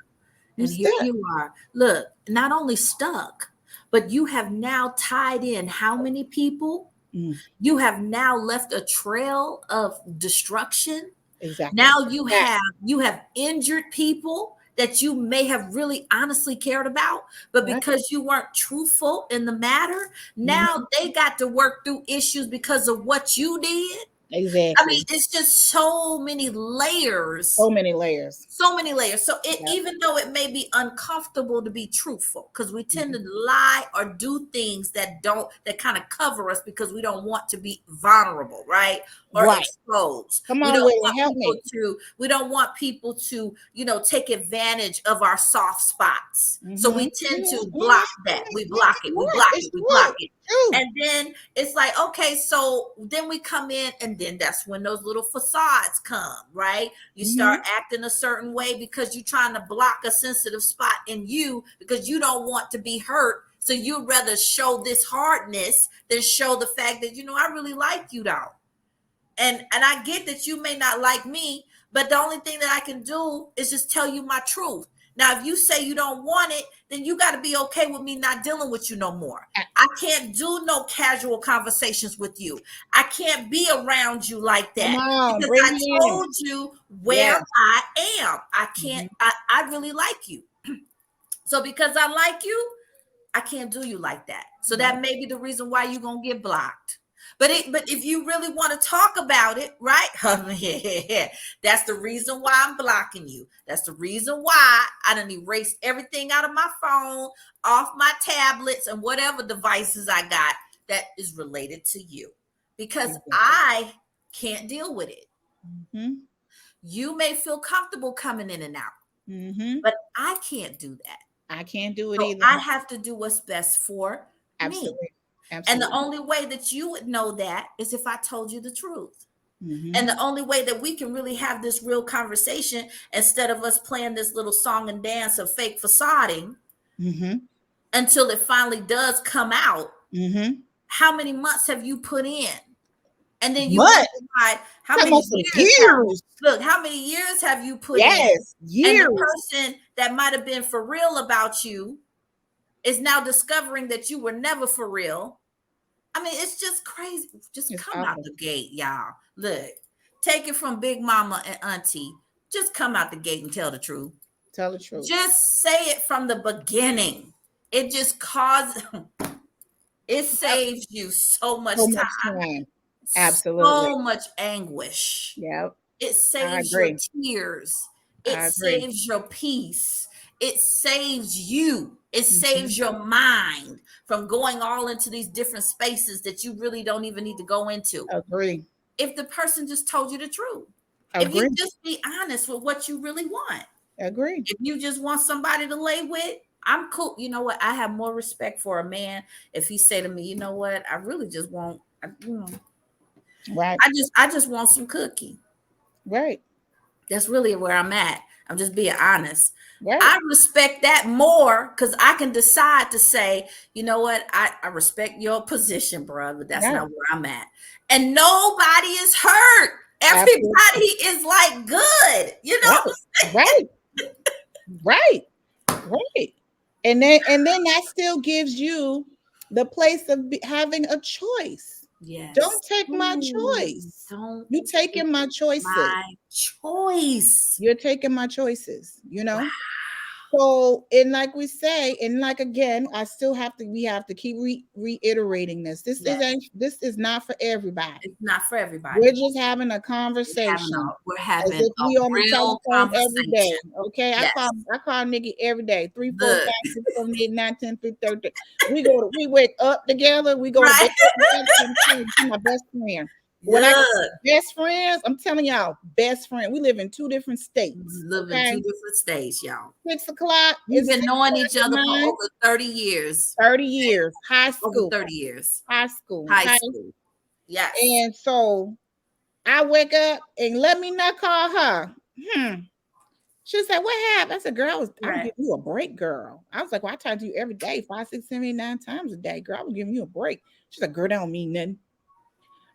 you And here stuck. you are. Look, not only stuck, but you have now tied in how many people? Mm, You have now left a trail of destruction. exactly. Now you have injured people that you may have really honestly cared about, but Right. because you weren't truthful in the matter, Mhm. now they got to work through issues because of what you did. I mean, Exactly. it's just so many layers, So many layers. so many layers. So it, Yep. even though it may be uncomfortable to be truthful, because we tend Mhm. to lie or do things that kind of cover us because we don't want to be vulnerable, right? Or Right. exposed. Come We on don't with it. want Help people me. to, we don't want people to, take advantage of our soft spots. So Mhm. we tend Mhm. to block that. Mhm. We block it. We Right. block It's it. We block true. it. True. And then it's like, okay, so then we come in, and then that's when those little facades come, right? You start Mhm. acting a certain way because you're trying to block a sensitive spot in you because you don't want to be hurt. So you'd rather show this hardness than show the fact that, I really like you, though. And I get that you may not like me, but the only thing that I can do is just tell you my truth. Now, if you say you don't want it, then you got to be okay with me not dealing with you no more. A- I can't do no casual conversations with you. I can't be around you like Come that on. because Bring I me in. told you where Yes. I am. I can't, Mhm. I really like you. So because I like you, I can't do you like that. So Nope. that may be the reason why you're gonna get blocked. But if you really want to talk about it, right? That's the reason why I'm blocking you. That's the reason why I done erased everything out of my phone, off my tablets, and whatever devices I got that is related to you. Because Exactly. I can't deal with it. Mhm. You may feel comfortable coming in and out, Mhm. but I can't do that. I can't do it So either. I have to do what's best for me. Absolutely. And the Absolutely. only way that you would know that is if I told you the truth. And Mhm. the only way that we can really have this real conversation instead of us playing this little song and dance of fake facading Mhm. until it finally does come out. Mhm. How many months have you put in? And then you wonder What? why, how Talking many about some years have, years. look, how many years have you put in? Yes. And the Years. person that might have been for real about you is now discovering that you were never for real. I mean, it's just crazy. Just It's come out awful. the gate, y'all. Look, take it from Big Mama and Auntie. Just come out the gate and tell the truth. Tell the truth. Just say it from the beginning. It just causes, it Yep. saves you so So much much time, time. Absolutely. so much anguish. Yep. It I saves your agree. tears. It I agree. saves your peace. It saves you. It Mhm. saves your mind from going all into these different spaces that you really don't even need to go into. Agree. If the person just told you the truth, if you Agree. just be honest with what you really want, Agree. if you just want somebody to lay with, I'm cool. You know what? I have more respect for a man if he say to me, you know what? I really just want, Right. I just want some cookie. Right. That's really where I'm at. I'm just being honest. Right. I respect that more because I can decide to say, you know what, I respect your position, bro, but that's Right. not where I'm at. And nobody is hurt. Absolutely. Everybody is like good, Right. Right. Right. Right. And then that still gives you the place of having a choice. Don't Yes. take my Ooh, choice. don't You take taking my choices. my choice. You're taking my choices, you Wow. know? So, and like we say, and like again, we have to keep reiterating this. Yes, This is not for everybody. it's not for We're everybody. just having a conversation We're as having if a we on the real telephone every day. conversation. Okay. Yes. I call Nikki every day, 3, 4, 5, Look, 6, 7, 8, 9, 10, 13. We wake up together, we go to bed right? together. She's my best friend. When I Look. best friends, I'm telling y'all, best friend. We live in 2 different states. Live in two Okay. different states, y'all. 6 o'clock We've is been 6 knowing o'clock each at other for mine. over 30 years. 30 years, Over 30 years. high school, High okay? school. Yes. And so I wake up and let me not call her. She said, "What happened?" I said, "Girl, I was Right. giving you a break, girl." I was like, "Well, I talk to you every day, 5, 6, 7, 8, 9 times a day, girl. I was giving you a break." She said, "Girl, that don't mean nothing."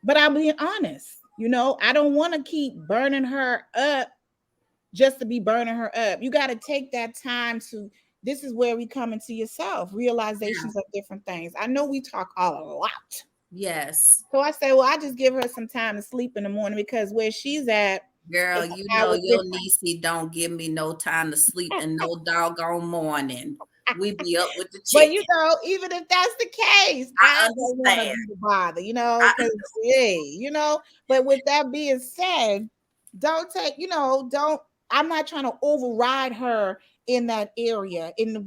But I'm being honest. I don't want to keep burning her up just to be burning her up. You got to take that time to. This is where we come into yourself, Yeah. realizations of different things. I know we talk a lot. Yes. So I say, well, I just give her some time to sleep in the morning because where she's at, Girl, It's you an know hour your difference. niecey don't give me no time to sleep and no doggone morning. We be up with the But you chicken. know, even if that's the case, I I don't want to understand. be the bother, I, because hey, But with that being said, don't take, don't. I'm not trying to override her in that area. And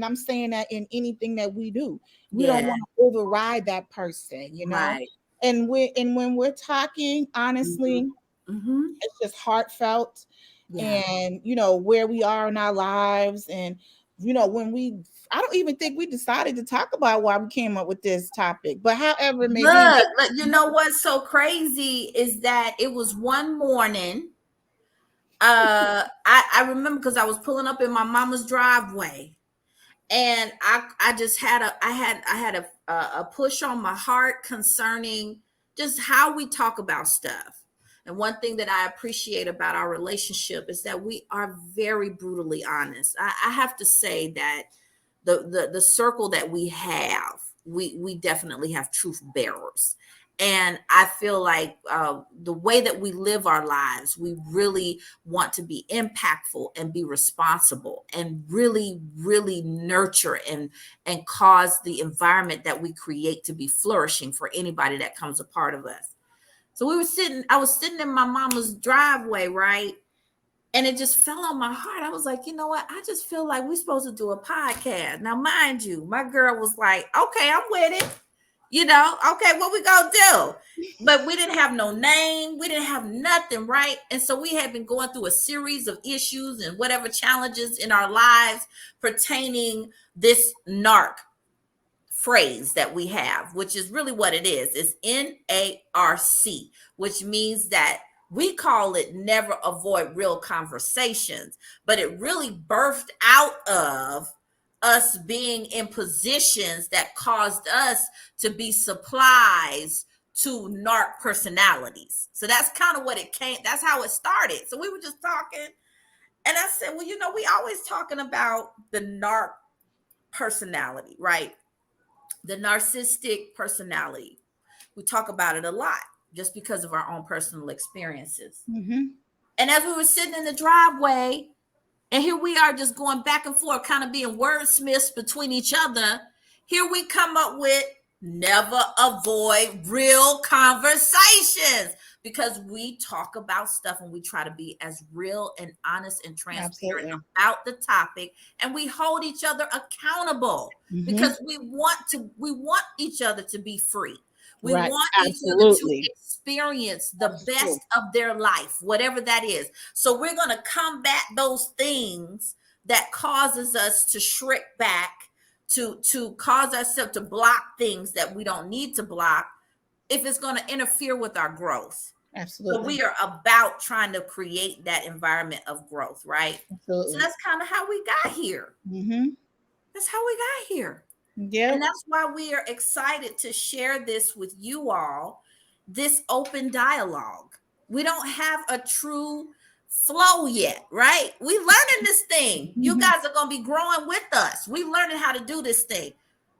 I'm saying that in anything that we do, we don't yeah, want to override that person. right. And when we're talking Hmm. honestly, Hmm. it's just heartfelt, Yeah. and where we are in our lives, and when we I don't even think we decided to talk about why we came up with this topic, but however it may be. Look, you know what's so crazy is that it was one morning. I remember because I was pulling up in my mama's driveway, and I just had a push on my heart concerning just how we talk about stuff. And one thing that I appreciate about our relationship is that we are very brutally honest. I have to say that the circle that we have, we definitely have truth bearers. And I feel like the way that we live our lives, we really want to be impactful and be responsible and really, really nurture and cause the environment that we create to be flourishing for anybody that comes a part of us. So I was sitting in my mama's driveway, right? And it just fell on my heart. I was like, you know what? I just feel like we're supposed to do a podcast. Now, mind you, my girl was like, okay, I'm with it. Okay, what we gonna do? But we didn't have no name, we didn't have nothing, right? And so we had been going through a series of issues and whatever challenges in our lives pertaining this NARC phrase that we have, which is really what it is NARC, which means that we call it never avoid real conversations, but it really birthed out of us being in positions that caused us to be supplies to narc personalities. So that's kind of what it came, that's how it started. So we were just talking, and I said, well, we always talking about the narc personality, right? The narcissistic personality. We talk about it a lot just because of our own personal experiences. Mm-hmm. And as we were sitting in the driveway, and here we are just going back and forth, kind of being wordsmiths between each other, here we come up with never avoid real conversations, because we talk about stuff and we try to be as real and honest and transparent Absolutely. about the topic, and we hold each other accountable Mm-hmm. because we want each other to be free. We Right. want each other to Absolutely. experience the That's true. best of their life, whatever that is. So we're going to combat those things that causes us to shrink back, to cause ourselves to block things that we don't need to block if it's going to interfere with our growth. So Absolutely. we are about trying to create that environment of growth, right? So Absolutely. that's kind of how we got here. Mm-hmm. That's how we got here. And Yep. that's why we are excited to share this with you all, this open dialogue. We don't have a true flow yet, right? We learning this thing. You Mm-hmm. guys are going to be growing with us. We learning how to do this thing.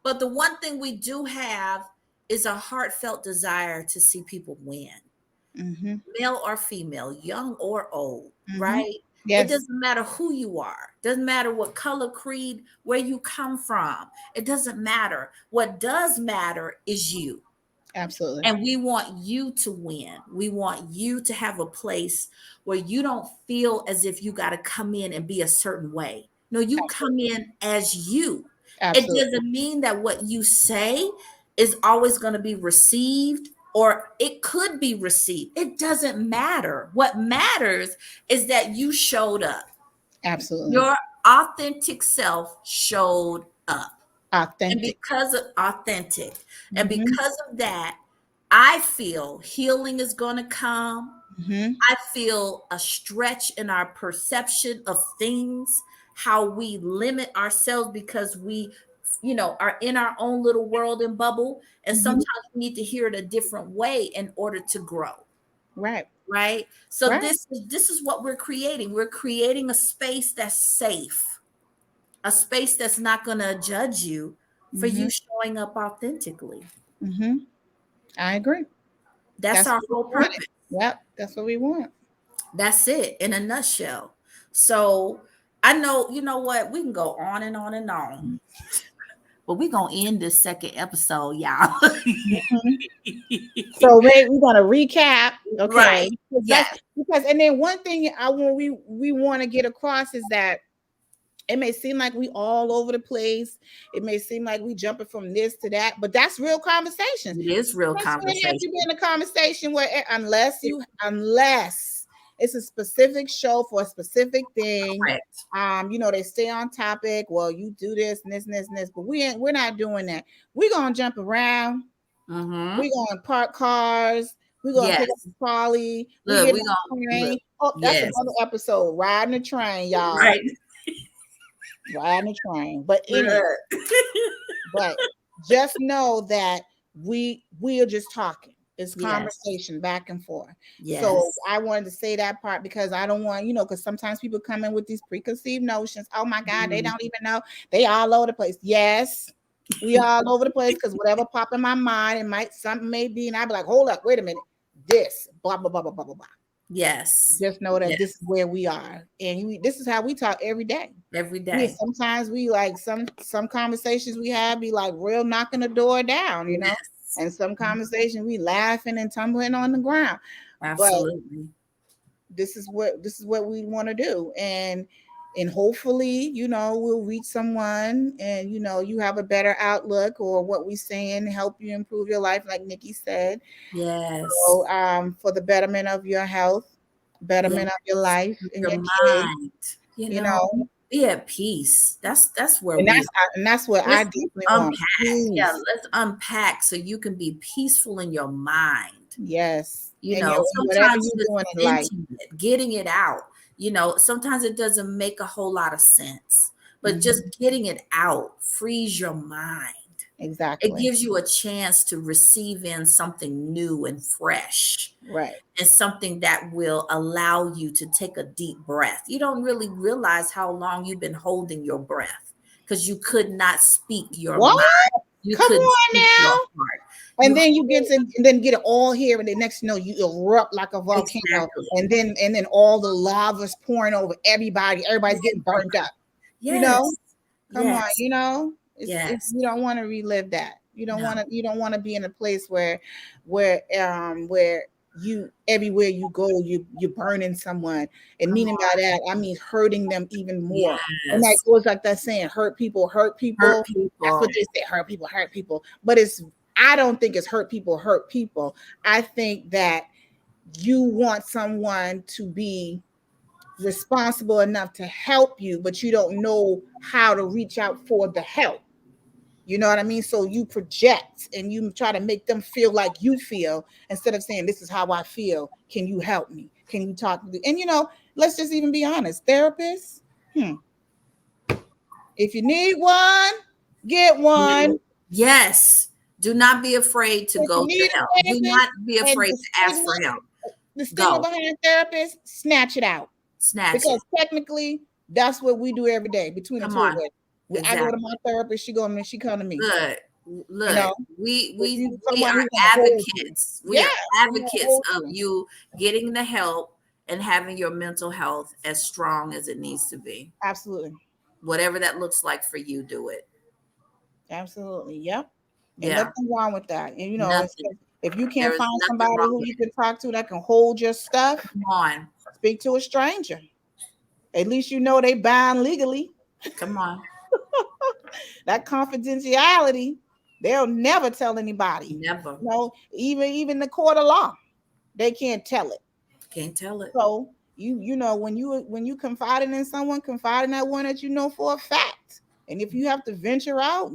But the one thing we do have is a heartfelt desire to see people win, Mm-hmm. male or female, young or old, Mm-hmm. right? It Yes. doesn't matter who you are. Doesn't matter what color, creed, where you come from. It doesn't matter. What does matter is you. Absolutely. And we want you to win. We want you to have a place where you don't feel as if you got to come in and be a certain way. No, you come Absolutely. in as you. It Absolutely. doesn't mean that what you say is always going to be received, or it could be received. It doesn't matter. What matters is that you showed up. Absolutely. Your authentic self showed up. And Authentic. because of authentic, and Mm-hmm. because of that, I feel healing is going to come. Mm-hmm. I feel a stretch in our perception of things, how we limit ourselves because we, are in our own little world and bubble. And Mm-hmm. sometimes we need to hear it a different way in order to grow. Right. Right. So Right. this is what we're creating. We're creating a space that's safe, a space that's not going to judge you for Mm-hmm. you showing up authentically. Mm-hmm. I agree. That's That's our what we whole wanted. purpose. Yep. That's what we want. That's it in a nutshell. So I know, you know what, we can go on and on and on, but we're gonna end this second episode, y'all. Mhm. So we're gonna recap, Right. okay? Yes. Because and then one thing I want we want to get across is that it may seem like we all over the place. It may seem like we jumping from this to that, but that's real conversations. It is real That's when have conversation. you been in a conversation where unless it's a specific show for a specific thing, Correct. they stay on topic. Well, you do this and this and this and this, but we're not doing that. We're gonna jump around. Mm-hmm. We're gonna park cars. We're gonna pick up Yes. the trolley. We Look, get we on gonna the train. look. Oh, that's Yes. another episode. Riding the train, y'all. Right. Riding the train. But anyway, Look. but just know that we are just talking. It's Yes. conversation back and forth. Yes. So I wanted to say that part because I don't want, because sometimes people come in with these preconceived notions. Oh my God, they don't even know. They all over the place. Yes, we all over the place because whatever pop in my mind, something may be, and I'd be like, hold up, wait a minute. This, blah, blah, blah, blah, blah, blah, blah. Yes. Just know that Yes. this is where we are. And this is how we talk every day. Every day. Sometimes we like some conversations we have be like real knocking the door down, Yes. and some conversation we laughing and tumbling on the ground. Absolutely. But this is what we want to do, and hopefully we'll reach someone, and you have a better outlook, or what we saying help you improve your life, like Nikki said. Yes. So for the betterment of your health, betterment of your life and Your your kids, mind. You know, be at peace. That's where and we that's what I let's deeply unpack. want. Peace. Yeah, let's unpack so you can be peaceful in your mind. Yes. You And know, whatever sometimes you're doing in life. venting it, getting it out. Sometimes it doesn't make a whole lot of sense, but just getting it out frees your mind. Exactly. It gives you a chance to receive in something new and fresh. Right. And something that will allow you to take a deep breath. You don't really realize how long you've been holding your breath because you could not speak your mind. You Come couldn't on speak now. your heart. And then you get it all here, and the next you erupt like a volcano, Exactly. and then all the lava's pouring over everybody. Everybody's getting burned up. Yes. Come on, Yes. you don't want to relive that. You don't No. want to be in a place where you everywhere you go you're burning someone, and meaning by that I mean hurting them even more. Yes. And that goes like that saying, hurt people. Hurt people. That's what they say, hurt people. But I don't think it's hurt people. I think that you want someone to be responsible enough to help you, but you don't know how to reach out for the help. You know what I mean? So you project and you try to make them feel like you feel, instead of saying, this is how I feel. Can you help me? Can you talk to me? And let's just even be honest. Therapists, if you need one, get one. Yes. Do not be afraid to go to help. Do not be afraid to ask for help. The stigma behind therapists, snatch it out. Because technically, that's what we do every day between the two of us. Exactly. I go to my therapist, she come to me. Look, we are advocates. We are advocates of you getting the help and having your mental health as strong as it needs to be. Absolutely. Whatever that looks like for you, do it. Absolutely. Yep. And nothing wrong with that. And if you can't find somebody who you can talk to that can hold your stuff, come on, speak to a stranger. At least they bound legally. Come on. That confidentiality, they'll never tell anybody. Never. No, even the court of law, they can't tell it. Can't tell it. So when you confiding in someone, confide in that one that for a fact. And if you have to venture out,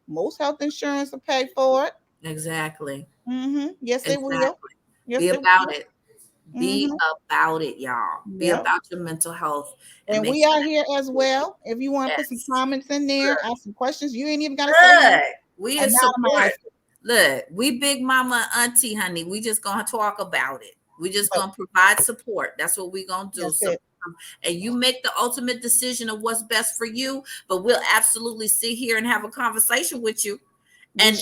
most health insurance will pay for it. Exactly. Mm-hmm. Yes, they will. Yes, be about it. Be about it, y'all. Be about your mental health. And we are here as well. If you want to put some comments in there, ask some questions, you ain't even got to say we in support. Look, we big mama auntie, honey. We just gonna talk about it. We just gonna provide support. That's what we gonna do. And you make the ultimate decision of what's best for you. But we'll absolutely sit here and have a conversation with you. And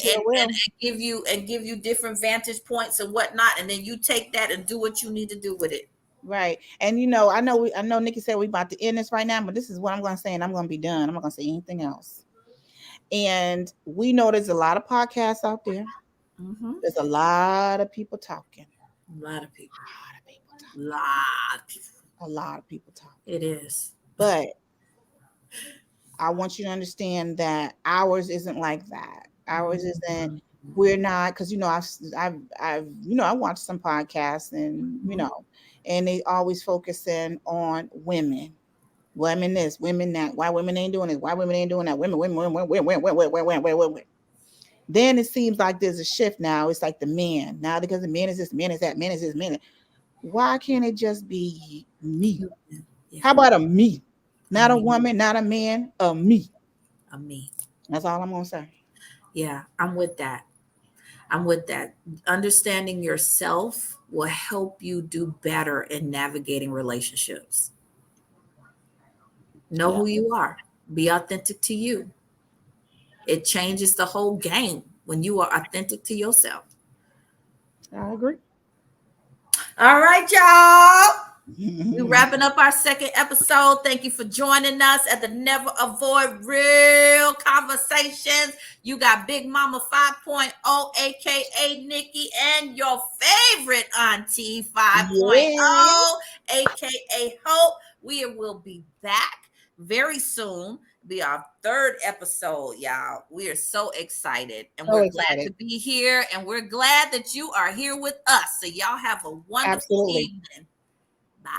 give you different vantage points and whatnot, and then you take that and do what you need to do with it. Right. And I know Nikki said we about to end this right now, but this is what I'm gonna say, and I'm gonna be done. I'm not gonna say anything else. And we know there's a lot of podcasts out there. Mm-hmm. There's a lot of people talking. A lot of people. A lot of people talking. Lot of people. A lot of people talking. It is. But I want you to understand that ours isn't like that. Ours isn't. We're not, because I've I watched some podcasts, and and they always focus in on women. Women this, women that. Why women ain't doing this? Why women ain't doing that? Women. Then it seems like there's a shift now. It's like the men now, because the men is this, men is that, men is this, men. Why can't it just be me? Yeah. How about a me? Not a woman, not a man, a me. A me. That's all I'm gonna say. Yeah, I'm with that. I'm with that. Understanding yourself will help you do better in navigating relationships. Know who you are. Be authentic to you. It changes the whole game when you are authentic to yourself. I agree. All right, y'all. We're wrapping up our second episode. Thank you for joining us at the Never Avoid Real Conversations. You got Big Mama 5.0, aka Nikki, and your favorite auntie 5.0, aka Hope. We will be back very soon. Be our third episode, y'all. We are so excited, and we're glad to be here, and we're glad that you are here with us. So y'all have a wonderful evening. Bye.